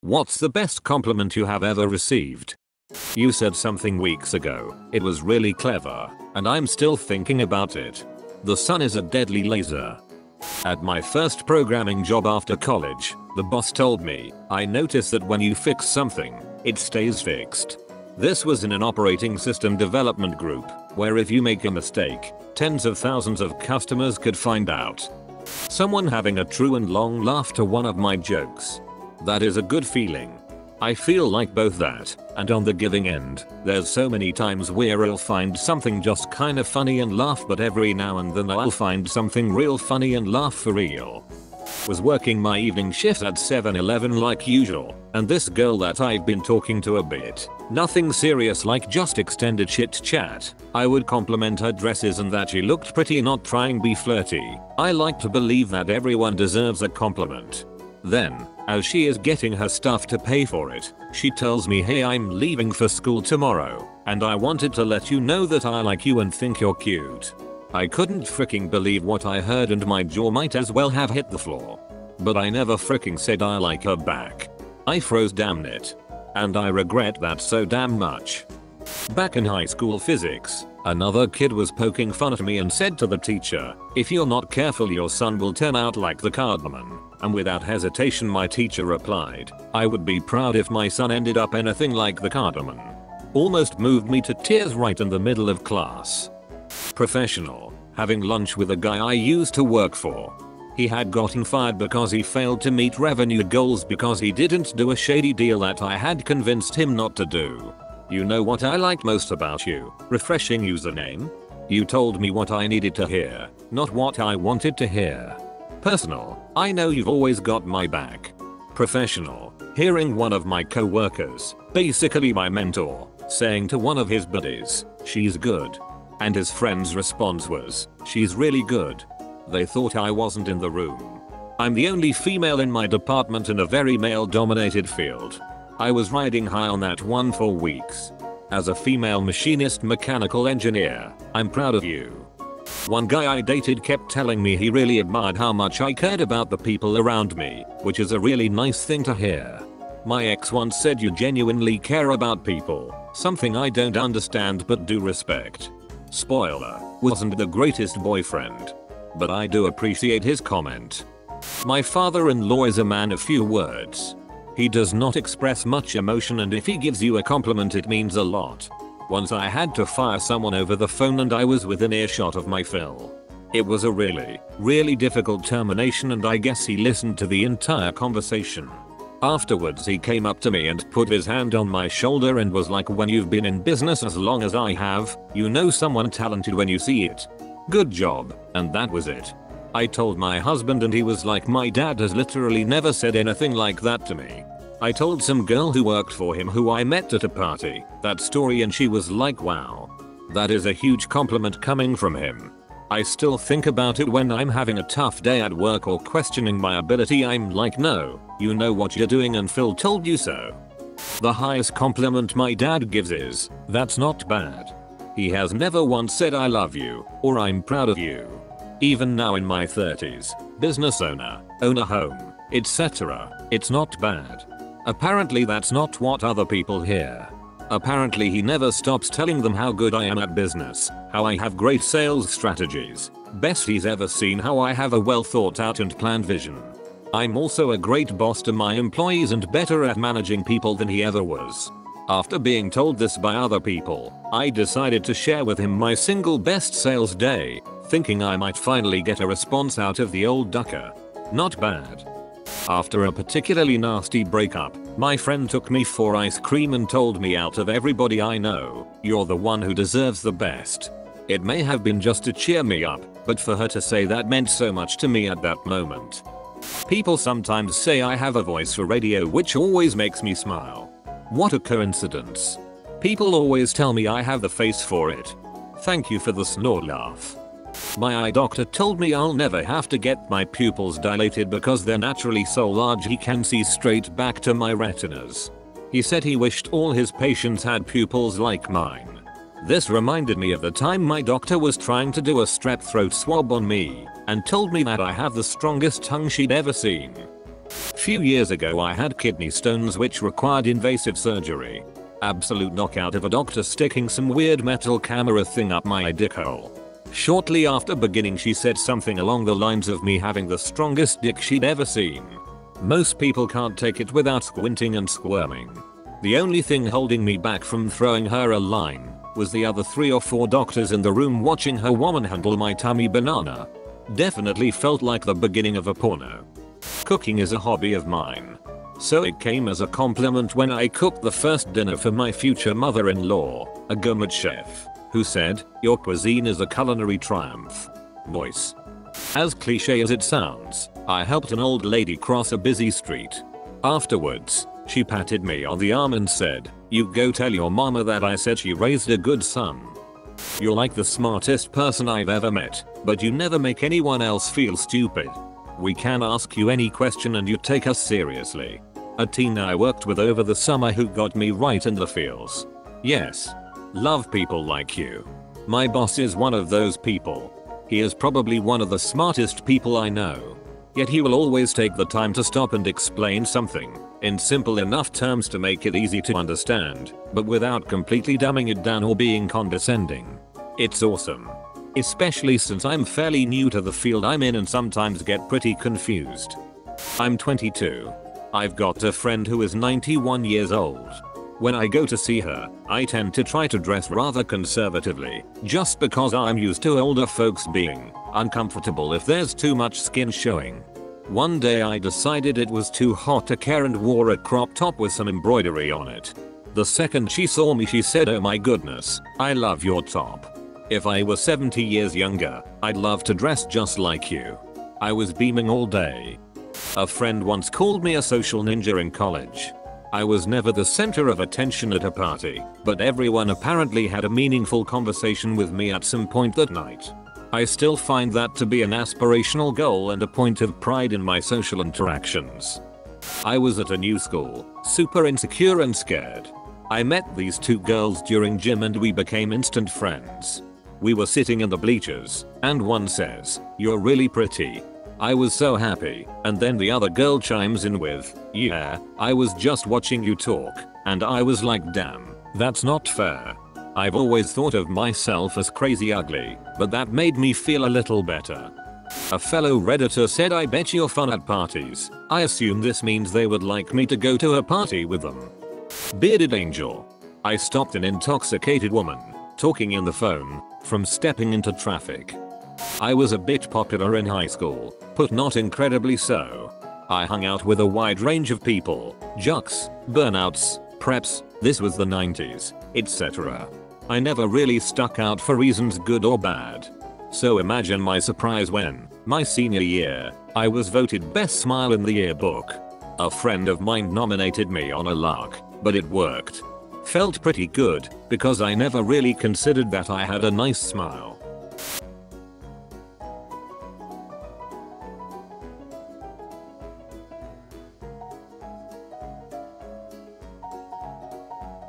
What's the best compliment you have ever received? You said something weeks ago. It was really clever, and I'm still thinking about it. The sun is a deadly laser. At my first programming job after college, the boss told me, I notice that when you fix something, it stays fixed. This was in an operating system development group, where if you make a mistake, tens of thousands of customers could find out. Someone having a true and long laugh to one of my jokes. That is a good feeling. I feel like both that, and on the giving end, there's so many times where I'll find something just kinda funny and laugh, but every now and then I'll find something real funny and laugh for real. Was working my evening shift at 7-Eleven like usual, and this girl that I've been talking to a bit, nothing serious like just extended chit chat, I would compliment her dresses and that she looked pretty, not trying to be flirty. I like to believe that everyone deserves a compliment. Then, as she is getting her stuff to pay for it, she tells me, hey, I'm leaving for school tomorrow, and I wanted to let you know that I like you and think you're cute. I couldn't freaking believe what I heard and my jaw might as well have hit the floor. But I never freaking said I like her back. I froze, damn it. And I regret that so damn much. Back in high school physics, another kid was poking fun at me and said to the teacher, if you're not careful your son will turn out like the cardamom. And without hesitation my teacher replied, I would be proud if my son ended up anything like the cardamom. Almost moved me to tears right in the middle of class. Professional, having lunch with a guy I used to work for. He had gotten fired because he failed to meet revenue goals because he didn't do a shady deal that I had convinced him not to do. You know what I liked most about you? Refreshing username. You told me what I needed to hear, not what I wanted to hear. Personal, I know you've always got my back. Professional, hearing one of my co-workers, basically my mentor, saying to one of his buddies, she's good. And his friend's response was, she's really good. They thought I wasn't in the room. I'm the only female in my department in a very male-dominated field. I was riding high on that one for weeks. As a female machinist mechanical engineer, I'm proud of you. One guy I dated kept telling me he really admired how much I cared about the people around me, which is a really nice thing to hear. My ex once said you genuinely care about people, something I don't understand but do respect. Spoiler, wasn't the greatest boyfriend. But I do appreciate his comment. My father-in-law is a man of few words. He does not express much emotion, and if he gives you a compliment it means a lot. Once I had to fire someone over the phone and I was within earshot of my fill. It was a really difficult termination and I guess he listened to the entire conversation. Afterwards he came up to me and put his hand on my shoulder and was like, when you've been in business as long as I have, you know someone talented when you see it. Good job, and that was it. I told my husband and he was like, my dad has literally never said anything like that to me. I told some girl who worked for him who I met at a party that story and she was like, wow. That is a huge compliment coming from him. I still think about it when I'm having a tough day at work or questioning my ability. I'm like, no, you know what you're doing and Phil told you so. The highest compliment my dad gives is, that's not bad. He has never once said I love you or I'm proud of you. Even now in my 30s, business owner, own a home, etc. It's not bad. Apparently that's not what other people hear. Apparently he never stops telling them how good I am at business, how I have great sales strategies, best he's ever seen, how I have a well thought out and planned vision. I'm also a great boss to my employees and better at managing people than he ever was. After being told this by other people, I decided to share with him my single best sales day, thinking I might finally get a response out of the old ducker. Not bad. After a particularly nasty breakup, my friend took me for ice cream and told me, out of everybody I know, you're the one who deserves the best. It may have been just to cheer me up, but for her to say that meant so much to me at that moment. People sometimes say I have a voice for radio, which always makes me smile. What a coincidence. People always tell me I have the face for it. Thank you for the snort laugh. My eye doctor told me I'll never have to get my pupils dilated because they're naturally so large he can see straight back to my retinas. He said he wished all his patients had pupils like mine. This reminded me of the time my doctor was trying to do a strep throat swab on me and told me that I have the strongest tongue she'd ever seen. Few years ago I had kidney stones which required invasive surgery. Absolute knockout of a doctor sticking some weird metal camera thing up my dick hole. Shortly after beginning she said something along the lines of me having the strongest dick she'd ever seen. Most people can't take it without squinting and squirming. The only thing holding me back from throwing her a line was the other 3 or 4 doctors in the room watching her woman handle my tummy banana. Definitely felt like the beginning of a porno. Cooking is a hobby of mine, so it came as a compliment when I cooked the first dinner for my future mother-in-law, a gourmet chef, who said, "Your cuisine is a culinary triumph." Voice. As cliche as it sounds, I helped an old lady cross a busy street. Afterwards, she patted me on the arm and said, "You go tell your mama that I said she raised a good son." You're like the smartest person I've ever met, but you never make anyone else feel stupid. We can ask you any question and you take us seriously. A teen I worked with over the summer who got me right in the feels. Yes. Love people like you. My boss is one of those people. He is probably one of the smartest people I know. Yet he will always take the time to stop and explain something in simple enough terms to make it easy to understand, but without completely dumbing it down or being condescending. It's awesome. Especially since I'm fairly new to the field I'm in and sometimes get pretty confused. I'm 22. I've got a friend who is 91 years old. When I go to see her, I tend to try to dress rather conservatively, just because I'm used to older folks being uncomfortable if there's too much skin showing. One day I decided it was too hot to care and wore a crop top with some embroidery on it. The second she saw me she said, "Oh my goodness, I love your top. If I were 70 years younger, I'd love to dress just like you." I was beaming all day. A friend once called me a social ninja in college. I was never the center of attention at a party, but everyone apparently had a meaningful conversation with me at some point that night. I still find that to be an aspirational goal and a point of pride in my social interactions. I was at a new school, super insecure and scared. I met these 2 girls during gym and we became instant friends. We were sitting in the bleachers, and one says, "You're really pretty." I was so happy, and then the other girl chimes in with, "Yeah, I was just watching you talk," and I was like, damn, that's not fair. I've always thought of myself as crazy ugly, but that made me feel a little better. A fellow redditor said, "I bet you're fun at parties." I assume this means they would like me to go to a party with them. Bearded angel. I stopped an intoxicated woman, talking in the phone, from stepping into traffic. I was a bit popular in high school, but not incredibly so. I hung out with a wide range of people, jocks, burnouts, preps, this was the 90s, etc. I never really stuck out for reasons good or bad. So imagine my surprise when, my senior year, I was voted best smile in the yearbook. A friend of mine nominated me on a lark, but it worked. Felt pretty good, because I never really considered that I had a nice smile.